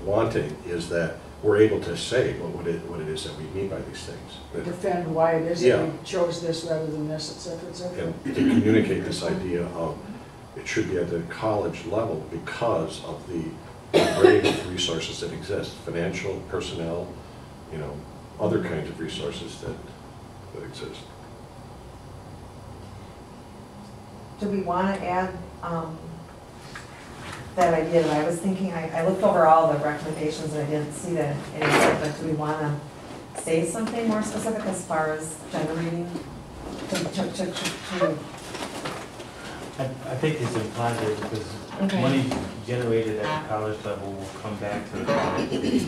wanting is that we're able to say what it is that we mean by these things. Defend why it is Yeah. that we chose this rather than this, et cetera, et cetera. And to communicate this idea of it should be at the college level because of the array of resources that exist, financial, personnel, you know, other kinds of resources that exist. Do we want to add that idea that I was thinking? I looked over all the recommendations and I didn't see that anywhere, but do we want to say something more specific as far as generating I think it's implied there because Okay. money generated at the college level will come back to the college.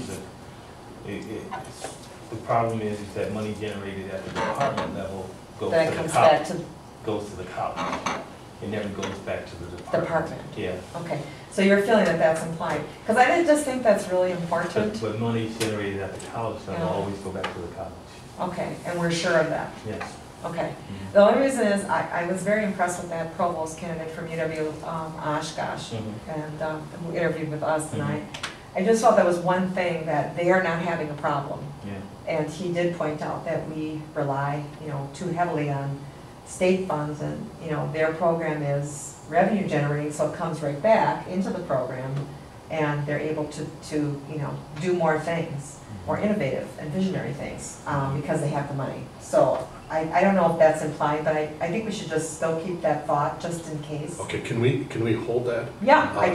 The problem is that money generated at the department level goes that to the comes back college. to Goes to the college. It never goes back to the department. department? Yeah. Okay, so you're feeling that that's implied? Because I didn't just think that's really important. But money generated at the college level Yeah. always go back to the college. Okay, and we're sure of that? Yes. Okay. The only reason is I was very impressed with that provost candidate from UW, Oshkosh, and who interviewed with us tonight. I just felt that was one thing that they are not having a problem. Yeah. And he did point out that we rely, too heavily on state funds, and, their program is revenue generating, so it comes right back into the program, and they're able to do more things, more innovative and visionary things, because they have the money. So I don't know if that's implied, but I think we should just still keep that thought, just in case. Okay, can we hold that? Yeah, I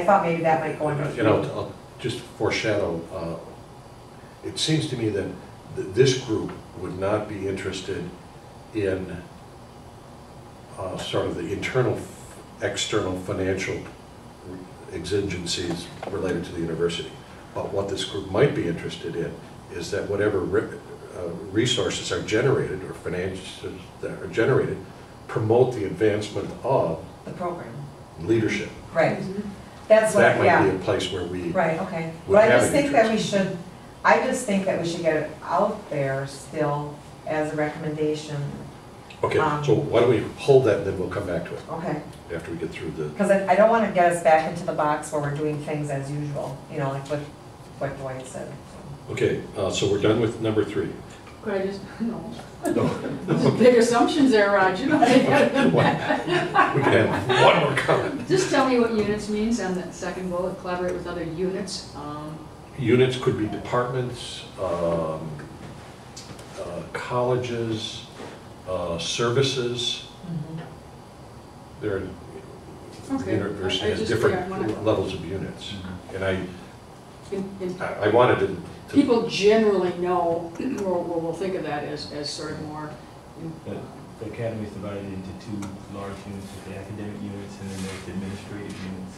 thought maybe that might go under. I'll just foreshadow, it seems to me that this group would not be interested in sort of the internal, external financial exigencies related to the university. But what this group might be interested in is that whatever resources are generated, or finances that are generated, promote the advancement of The program. leadership. Right. That's what, That might yeah. be a place where we Right, okay. would But I have just an think that interest. I just think that we should get it out there still as a recommendation. Okay, so why don't we hold that and then we'll come back to it Okay. after we get through the... Because I don't want to get us back into the box where we're doing things as usual, like what Dwight said. Okay, so we're done with number 3. Could I just, no. No. Big assumptions there, Raj, you know. We can have one more comment. Just tell me what units means on that second bullet, collaborate with other units. Units could be departments, colleges, services. There are, Okay. university I has just- different yeah, I wanna- levels of units. And In- I wanted to... People generally know, or will think of that as sort of more. The academy is divided into 2 large units, the academic units and then there's the administrative units.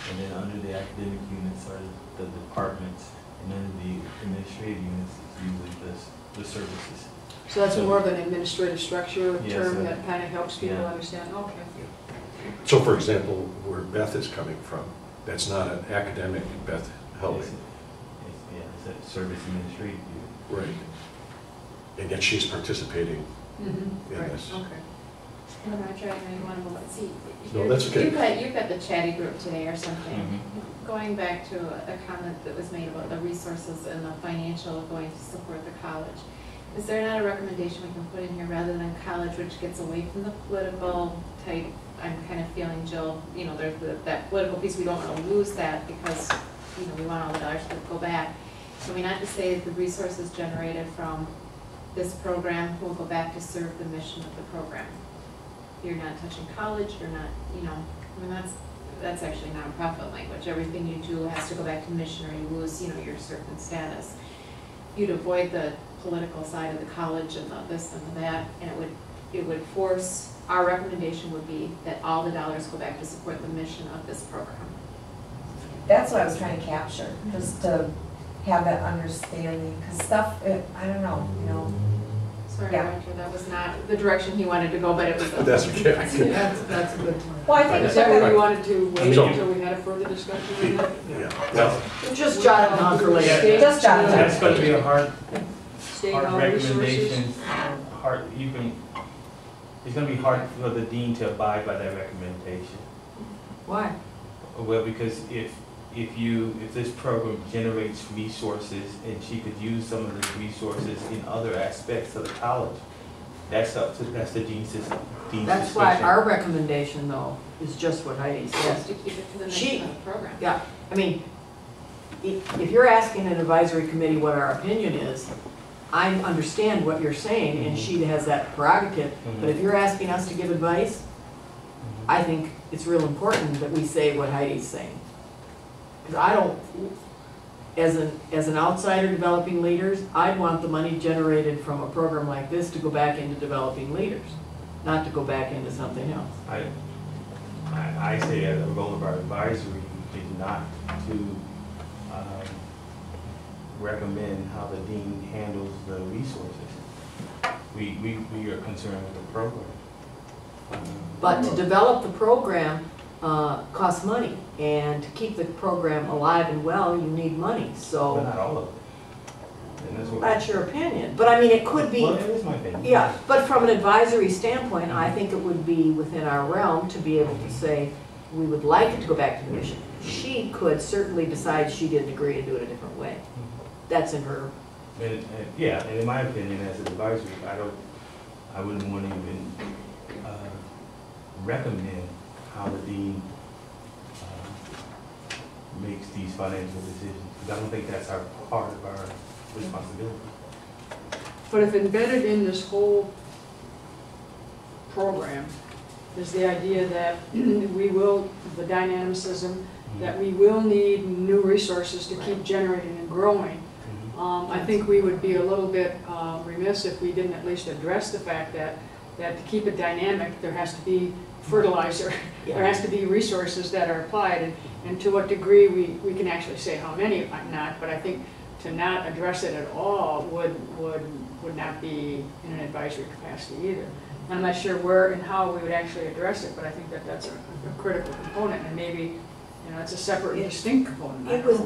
And then under the academic units are the departments, and under the administrative units is usually the services. So that's more of an administrative structure Yes, term that kind of helps people yeah. understand, okay. So for example, where Beth is coming from, that's not an academic Beth helping. It's a service administrative unit. Right. And yet she's participating in Right, this. okay. And I'm not trying to want to see. No, that's okay. You've got the chatty group today or something. Going back to a comment that was made about the resources and the financial going to support the college. Is there not a recommendation we can put in here rather than college, which gets away from the political type? I'm kind of feeling, Jill, there's that political piece, we don't want to lose that because, we want all the dollars to go back. So we not to say that the resources generated from this program will go back to serve the mission of the program. You're not touching college, you're not, that's actually nonprofit language. Everything you do has to go back to mission or you lose, your certain status. You'd avoid the political side of the college and the this and the that, and it would force, our recommendation would be that all the dollars go back to support the mission of this program. That's what I was trying to capture, just to have that understanding, because stuff, I don't know, Sorry, Yeah. Roger, that was not the direction he wanted to go, but it was. That's okay. That's a good point. Well, I think Is that where Right. you wanted to wait So- until we had a further discussion on that? Yeah. Well, Just jot it down for later. Just jot it down. That's going to be a hard State hard all resources. recommendation. It's going to be hard for the dean to abide by that recommendation. Why? Well, because if if this program generates resources and she could use some of those resources in other aspects of the college, that's the dean's discretion. That's why our recommendation, though, is just what Heidi Just said. to keep it to the next She- program. Yeah, I mean, if you're asking an advisory committee what our opinion is, I understand what you're saying, and she has that prerogative, but if you're asking us to give advice, I think it's real important that we say what Heidi's saying. Because I don't, as an outsider developing leaders, I'd want the money generated from a program like this to go back into developing leaders, not to go back into something else. I say as a role of our advisory is not to recommend how the dean handles the resources. We are concerned with the program. But to develop the program costs money, and to keep the program alive and well, you need money, But so not all of it. And that's what. that's your opinion. But I mean, it could be, Well, it is my opinion. yeah, but from an advisory standpoint, I think it would be within our realm to be able to say, we would like it to go back to the mission. She could certainly decide she didn't agree and do it a different way. That's in her. Yeah, and in my opinion, as an advisory, I wouldn't want to even recommend how the dean makes these financial decisions, because I don't think that's our part of our responsibility. But if embedded in this whole program is the idea that we will, the dynamicism, that we will need new resources to keep generating and growing, I think we would be a little bit remiss if we didn't at least address the fact that to keep it dynamic, there has to be fertilizer, there has to be resources that are applied, and to what degree we can actually say how many, not, but I think to not address it at all would not be in an advisory capacity either. I'm not sure where and how we would actually address it, but I think that that's a critical component, and maybe, you know, it's a separate and distinct component. It was,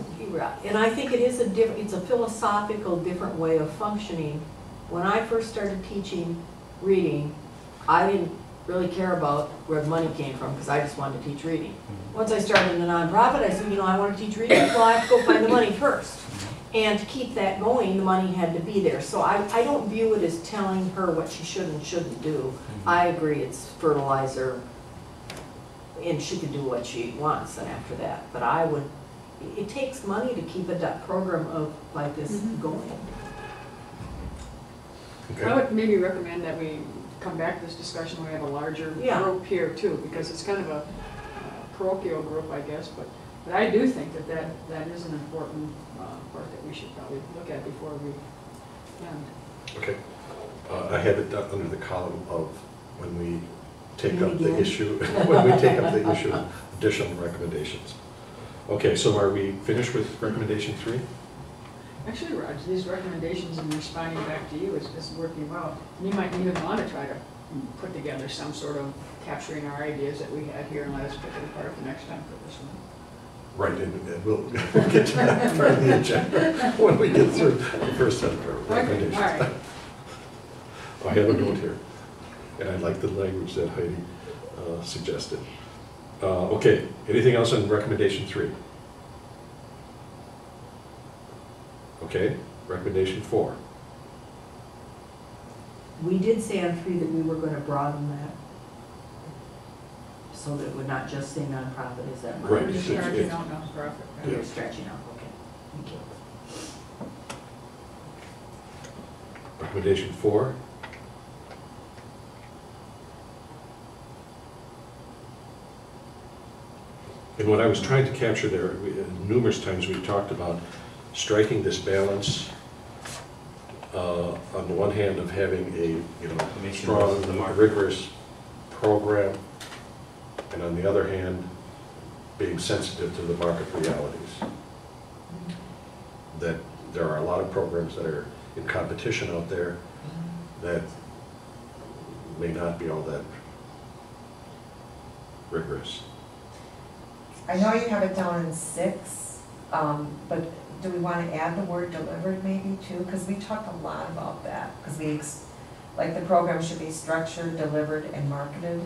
and I think it is it's a philosophical, different way of functioning. When I first started teaching reading, I didn't really care about where the money came from, because I just wanted to teach reading. Once I started in a nonprofit, I said, you know, I want to teach reading, well, I have to go find the money first. And to keep that going, the money had to be there. So I don't view it as telling her what she should and shouldn't do. I agree, it's fertilizer, and she can do what she wants and after that. But I would, it takes money to keep a program of like this going. Okay. I would maybe recommend that we come back to this discussion when we have a larger group here too, because it's kind of a parochial group, I guess, but I do think that is an important part that we should probably look at before we end. Okay. I have it under the column of when we take up the issue, when we take up the issue of additional recommendations. Okay, so are we finished with recommendation 3? Actually, Raj, these recommendations and responding back to you is working well. And you might even want to try to put together some sort of capturing our ideas that we had here and let us pick it apart the next time for this one. Right, and we'll get to that part of the agenda when we get through the first set of recommendations. Okay, all right. I have a note here, and I like the language that Heidi suggested. Okay, anything else on recommendation 3? Okay, recommendation 4. We did say on 3 that we were going to broaden that, so that it would not just say nonprofit, is that Right. We're just it's- starting it's- out nonprofit. right? You're stretching out, okay. Thank you. Recommendation 4. And what I was trying to capture there, numerous times we've talked about striking this balance on the one hand of having a strong, rigorous program, and on the other hand, being sensitive to the market realities. That there are a lot of programs that are in competition out there that may not be all that rigorous. I know you have it down in 6, but do we want to add the word delivered maybe too? Because we talked a lot about that, because like the program should be structured, delivered, and marketed.